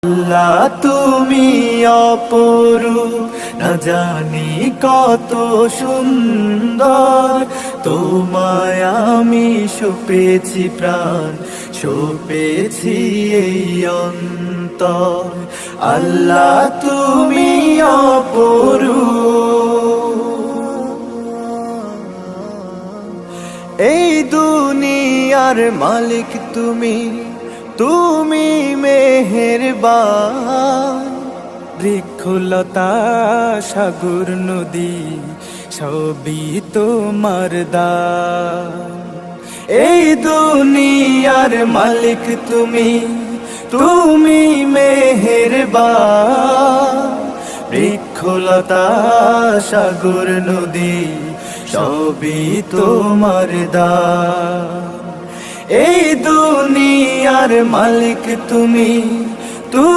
আল্লাহ তুমি অপরূপ, না জানি কত সুন্দর। তোমায় আমি সপেছি প্রাণ, সপেছি এই অন্তর। আল্লাহ তুমি অপরূপ, এই দুনিয়ার মালিক তুমি, তুমি মেহেরবান। বৃক্ষলতা সাগর নদী সবই তোমার দান। এই দুনিয়ার মালিক তুমি, তুমি মেহেরবান। বৃক্ষলতা সাগর নদী সবই তোমার দান। এই দুনিয়ার মালিক তুমি।